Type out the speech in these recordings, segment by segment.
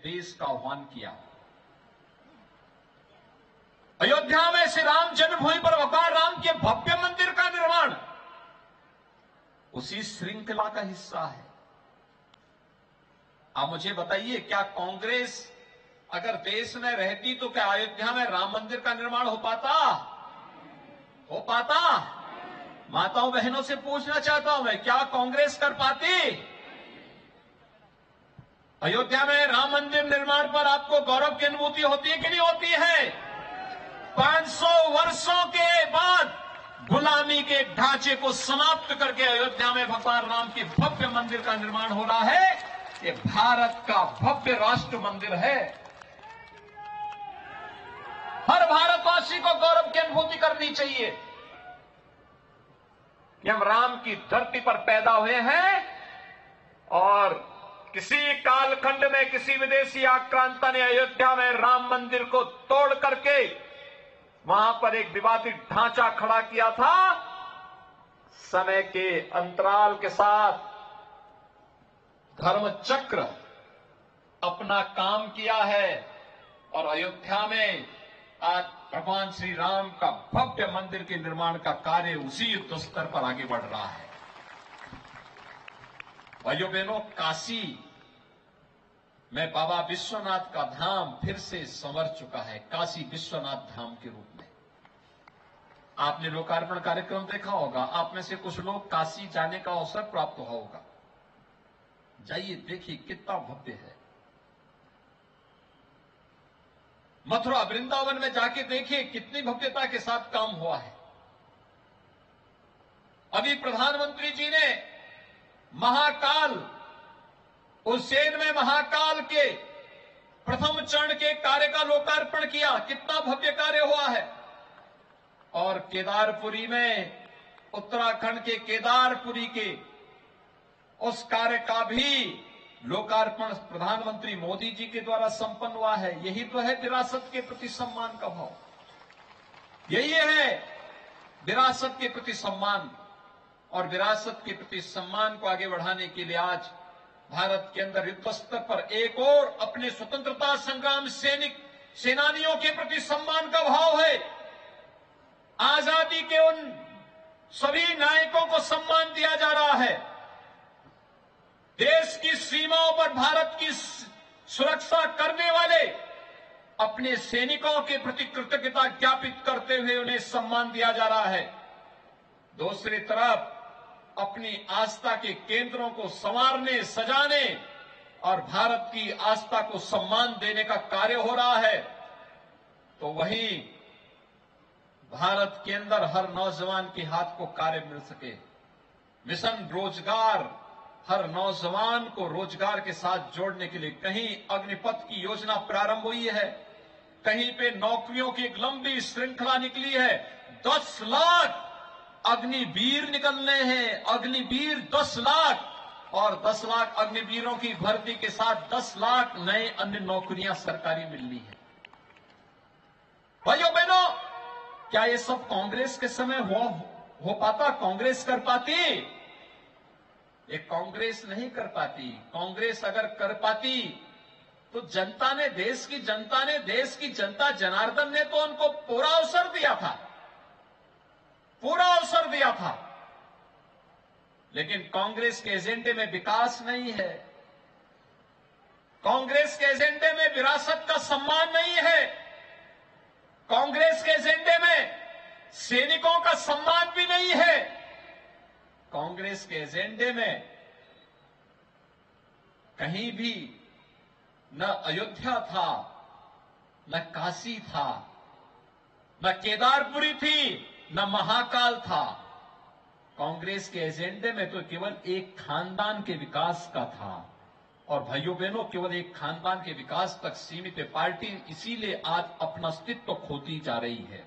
देश का आह्वान किया। अयोध्या में श्री राम जन्मभूमि पर भगवान राम के भव्य मंदिर का निर्माण उसी श्रृंखला का हिस्सा है। आप मुझे बताइए, क्या कांग्रेस अगर देश में रहती तो क्या अयोध्या में राम मंदिर का निर्माण हो पाता? हो पाता? माताओं बहनों से पूछना चाहता हूं मैं, क्या कांग्रेस कर पाती? अयोध्या में राम मंदिर निर्माण पर आपको गौरव की अनुभूति होती है कि नहीं होती है? 500 वर्षों के बाद गुलामी के ढांचे को समाप्त करके अयोध्या में भगवान राम के भव्य मंदिर का निर्माण हो रहा है। ये भारत का भव्य राष्ट्र मंदिर है। हर भारतवासी को गौरव की अनुभूति करनी चाहिए कि हम राम की धरती पर पैदा हुए हैं और किसी कालखंड में किसी विदेशी आक्रांता ने अयोध्या में राम मंदिर को तोड़ करके वहां पर एक विवादित ढांचा खड़ा किया था। समय के अंतराल के साथ धर्म चक्र अपना काम किया है और अयोध्या में आज भगवान श्री राम का भव्य मंदिर के निर्माण का कार्य उसी युद्ध स्तर पर आगे बढ़ रहा है। भाइयों बहनों, काशी में बाबा विश्वनाथ का धाम फिर से संवर चुका है, काशी विश्वनाथ धाम के रूप में। आपने लोकार्पण कार्यक्रम देखा होगा, आप में से कुछ लोग काशी जाने का अवसर प्राप्त होगा। जाइए, देखिए कितना भव्य है। मथुरा वृंदावन में जाके देखिए कितनी भव्यता के साथ काम हुआ है। अभी प्रधानमंत्री जी ने महाकाल उज्जैन में महाकाल के प्रथम चरण के कार्य का लोकार्पण किया, कितना भव्य कार्य हुआ है। और केदारपुरी में, उत्तराखंड के केदारपुरी के उस कार्य का भी लोकार्पण प्रधानमंत्री मोदी जी के द्वारा संपन्न हुआ है। यही तो है विरासत के प्रति सम्मान का भाव, यही है विरासत के प्रति सम्मान। और विरासत के प्रति सम्मान को आगे बढ़ाने के लिए आज भारत के अंदर युद्ध स्तर पर एक और अपने स्वतंत्रता संग्राम सेनानियों के प्रति सम्मान का भाव है। आजादी के उन सभी नायकों को सम्मान दिया जा रहा है। देश की सीमाओं पर भारत की सुरक्षा करने वाले अपने सैनिकों के प्रति कृतज्ञता ज्ञापित करते हुए उन्हें सम्मान दिया जा रहा है। दूसरी तरफ अपनी आस्था के केंद्रों को संवारने, सजाने और भारत की आस्था को सम्मान देने का कार्य हो रहा है। तो वहीं भारत के अंदर हर नौजवान के हाथ को कार्य मिल सके, मिशन रोजगार हर नौजवान को रोजगार के साथ जोड़ने के लिए कहीं अग्निपथ की योजना प्रारंभ हुई है, कहीं पे नौकरियों की एक लंबी श्रृंखला निकली है। 10 लाख अग्निवीर निकलने हैं, अग्निवीर 10 लाख और 10 लाख अग्निवीरों की भर्ती के साथ 10 लाख नए अन्य नौकरियां सरकारी मिलनी है। भाइयों बहनों, क्या ये सब कांग्रेस के समय हो पाता? कांग्रेस कर पाती? ये कांग्रेस नहीं कर पाती। कांग्रेस अगर कर पाती तो जनता ने, देश की जनता ने, देश की जनता जनार्दन ने तो उनको पूरा अवसर दिया था, पूरा अवसर दिया था। लेकिन कांग्रेस के एजेंडे में विकास नहीं है, कांग्रेस के एजेंडे में विरासत का सम्मान नहीं है, कांग्रेस के एजेंडे में सैनिकों का सम्मान भी नहीं है। कांग्रेस के एजेंडे में कहीं भी न अयोध्या था, न काशी था, न केदारपुरी थी, न महाकाल था। कांग्रेस के एजेंडे में तो केवल एक खानदान के विकास का था। और भाइयों बहनों, केवल एक खानदान के विकास तक सीमित है पार्टी, इसीलिए आज अपना अस्तित्व खोती जा रही है।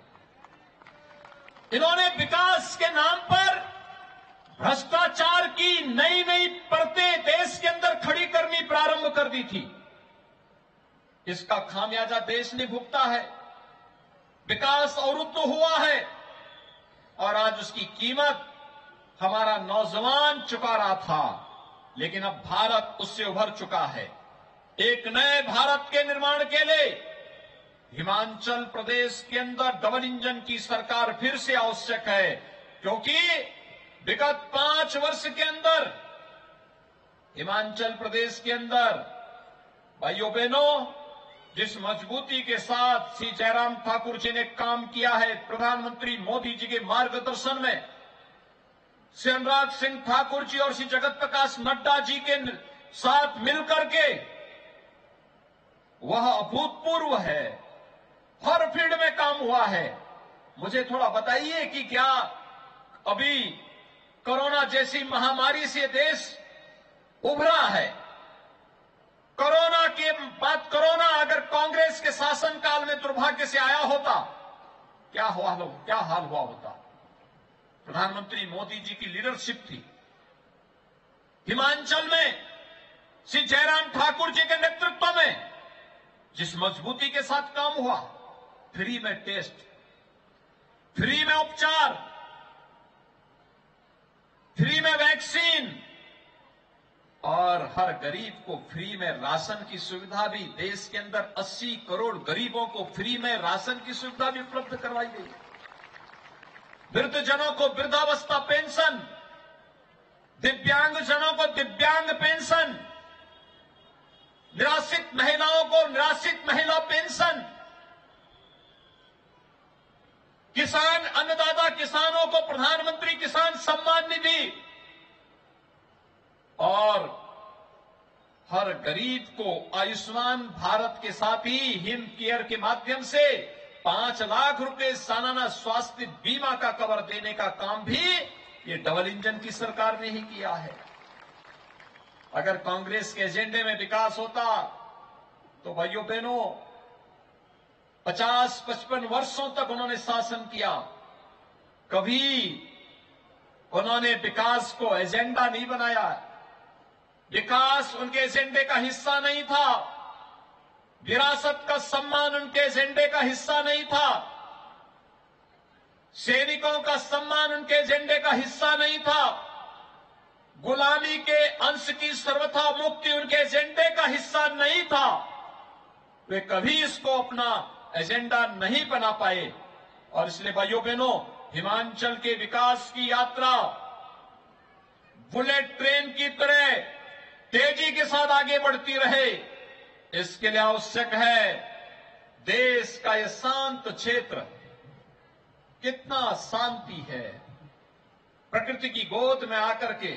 इन्होंने विकास के नाम पर भ्रष्टाचार की नई नई परतें देश के अंदर खड़ी करनी प्रारंभ कर दी थी। इसका खामियाजा देश ने भुगता है। विकास अवरुद्ध हुआ है और आज उसकी कीमत हमारा नौजवान चुका रहा था, लेकिन अब भारत उससे उभर चुका है। एक नए भारत के निर्माण के लिए हिमाचल प्रदेश के अंदर डबल इंजन की सरकार फिर से आवश्यक है, क्योंकि विगत 5 वर्ष के अंदर हिमाचल प्रदेश के अंदर भाइयों बहनों जिस मजबूती के साथ श्री जयराम ठाकुर जी ने काम किया है, प्रधानमंत्री मोदी जी के मार्गदर्शन में श्री अनुराग सिंह ठाकुर जी और श्री जगत प्रकाश नड्डा जी के साथ मिलकर के वह अभूतपूर्व है। हर फील्ड में काम हुआ है। मुझे थोड़ा बताइए कि क्या अभी कोरोना जैसी महामारी से देश उभरा है? कोरोना के बाद कोरोना अगर कांग्रेस के शासनकाल में दुर्भाग्य से आया होता, क्या हाल हुआ होता? प्रधानमंत्री मोदी जी की लीडरशिप थी। हिमाचल में श्री जयराम ठाकुर जी के नेतृत्व में जिस मजबूती के साथ काम हुआ, फ्री में टेस्ट, फ्री में उपचार, फ्री में वैक्सीन और हर गरीब को फ्री में राशन की सुविधा भी, देश के अंदर 80 करोड़ गरीबों को फ्री में राशन की सुविधा भी उपलब्ध करवाई गई। वृद्धजनों को वृद्धावस्था पेंशन, दिव्यांगजनों को दिव्यांग पेंशन, निराश्रित महिलाओं को निराश्रित महिला पेंशन, किसान अन्नदाता किसानों को प्रधानमंत्री किसान सम्मान निधि और हर गरीब को आयुष्मान भारत के साथ ही हिम केयर के माध्यम से 5 लाख रुपए सालाना स्वास्थ्य बीमा का कवर देने का काम भी ये डबल इंजन की सरकार ने ही किया है। अगर कांग्रेस के एजेंडे में विकास होता तो भाइयों बहनों 50-55 वर्षों तक उन्होंने शासन किया, कभी उन्होंने विकास को एजेंडा नहीं बनाया। विकास उनके एजेंडे का हिस्सा नहीं था, विरासत का सम्मान उनके एजेंडे का हिस्सा नहीं था, सैनिकों का सम्मान उनके एजेंडे का हिस्सा नहीं था, गुलामी के अंश की सर्वथा मुक्ति उनके एजेंडे का हिस्सा नहीं था। वे कभी इसको अपना एजेंडा नहीं बना पाए और इसलिए भाइयों बहनों हिमाचल के विकास की यात्रा बुलेट ट्रेन की तरह तेजी के साथ आगे बढ़ती रहे। इसके लिए आवश्यक है देश का यह शांत क्षेत्र, कितना शांति है, प्रकृति की गोद में आकर के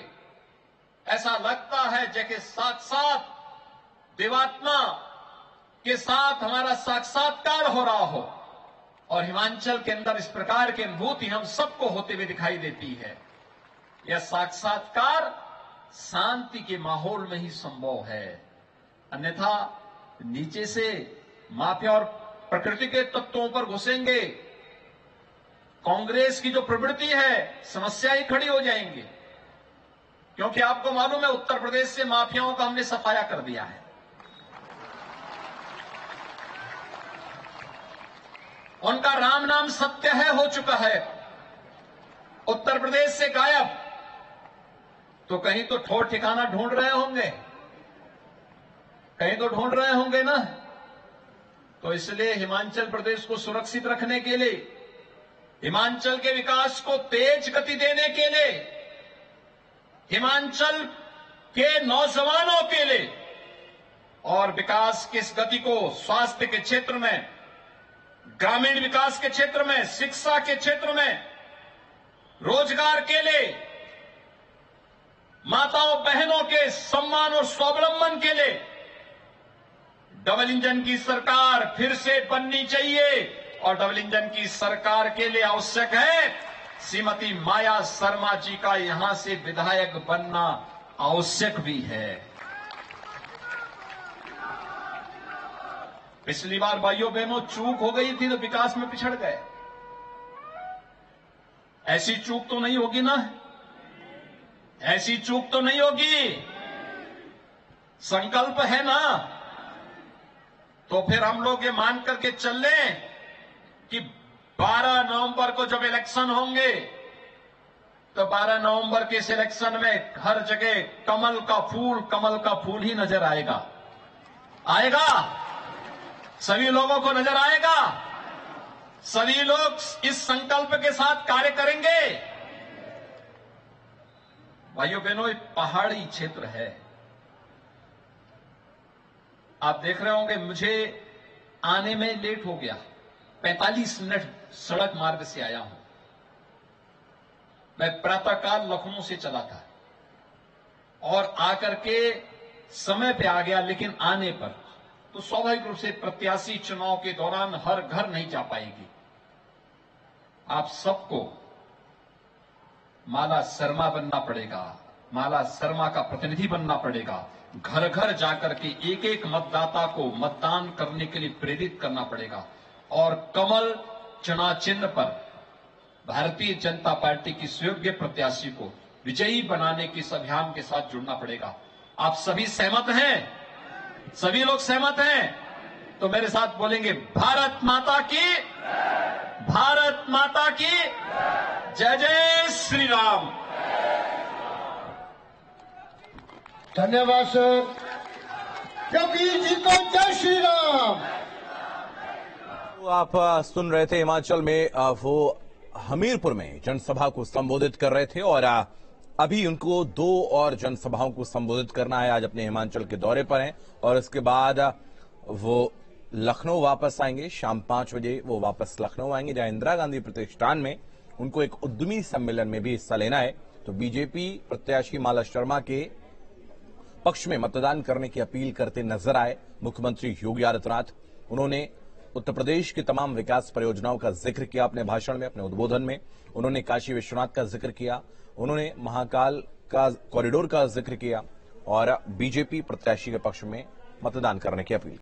ऐसा लगता है जैसे साक्षात देवात्मा के साथ हमारा साक्षात्कार हो रहा हो। और हिमाचल के अंदर इस प्रकार की अनुभूति हम सबको होते हुए दिखाई देती है। यह साक्षात्कार शांति के माहौल में ही संभव है, अन्यथा नीचे से माफिया और प्रकृति के तत्वों पर घुसेंगे, कांग्रेस की जो प्रवृत्ति है समस्या ही खड़ी हो जाएंगी। क्योंकि आपको मालूम है उत्तर प्रदेश से माफियाओं का हमने सफाया कर दिया है। उनका राम नाम सत्य है हो चुका है, उत्तर प्रदेश से गायब। तो कहीं तो ठोर ठिकाना ढूंढ रहे होंगे, कहीं तो ढूंढ रहे होंगे ना। तो इसलिए हिमाचल प्रदेश को सुरक्षित रखने के लिए, हिमाचल के विकास को तेज गति देने के लिए, हिमाचल के नौजवानों के लिए और विकास की इस गति को स्वास्थ्य के क्षेत्र में, ग्रामीण विकास के क्षेत्र में, शिक्षा के क्षेत्र में, रोजगार के लिए, माताओं बहनों के सम्मान और स्वावलंबन के लिए डबल इंजन की सरकार फिर से बननी चाहिए। और डबल इंजन की सरकार के लिए आवश्यक है श्रीमती माया शर्मा जी का यहां से विधायक बनना आवश्यक भी है। पिछली बार भाइयों बहनों चूक हो गई थी तो विकास में पिछड़ गए, ऐसी चूक तो नहीं होगी ना, ऐसी चूक तो नहीं होगी। संकल्प है ना, तो फिर हम लोग ये मान करके चल लें कि 12 नवंबर को जब इलेक्शन होंगे तो 12 नवंबर के इस इलेक्शन में हर जगह कमल का फूल ही नजर आएगा। आएगा? सभी लोगों को नजर आएगा? सभी लोग इस संकल्प के साथ कार्य करेंगे? भाइयों बहनों, एक पहाड़ी क्षेत्र है। आप देख रहे होंगे मुझे आने में लेट हो गया, 45 मिनट सड़क मार्ग से आया हूं। मैं प्रातःकाल लखनऊ से चला था और आकर के समय पे आ गया, लेकिन आने पर तो स्वाभाविक रूप से प्रत्याशी चुनाव के दौरान हर घर नहीं जा पाएगी। आप सबको माला शर्मा बनना पड़ेगा, माला शर्मा का प्रतिनिधि बनना पड़ेगा। घर घर जाकर के एक एक मतदाता को मतदान करने के लिए प्रेरित करना पड़ेगा और कमल चुनाव चिन्ह पर भारतीय जनता पार्टी की सुयोग्य प्रत्याशी को विजयी बनाने के इस अभियान के साथ जुड़ना पड़ेगा। आप सभी सहमत हैं? सभी लोग सहमत हैं? तो मेरे साथ बोलेंगे, भारत माता की, भारत माता की जय जय श्री राम। धन्यवाद सर। योगी जी को जय श्री राम। तो आप सुन रहे थे हिमाचल में वो हमीरपुर में जनसभा को संबोधित कर रहे थे और अभी उनको 2 और जनसभाओं को संबोधित करना है। आज अपने हिमाचल के दौरे पर हैं और इसके बाद वो लखनऊ वापस आएंगे। शाम 5 बजे वो वापस लखनऊ आएंगे, जहां इंदिरा गांधी प्रतिष्ठान में उनको एक उद्यमी सम्मेलन में भी हिस्सा लेना है। तो बीजेपी प्रत्याशी माला शर्मा के पक्ष में मतदान करने की अपील करते नजर आए मुख्यमंत्री योगी आदित्यनाथ। उन्होंने उत्तर प्रदेश की तमाम विकास परियोजनाओं का जिक्र किया अपने भाषण में, अपने उद्बोधन में। उन्होंने काशी विश्वनाथ का जिक्र किया, उन्होंने महाकाल का कॉरिडोर का जिक्र किया और बीजेपी प्रत्याशी के पक्ष में मतदान करने की अपील।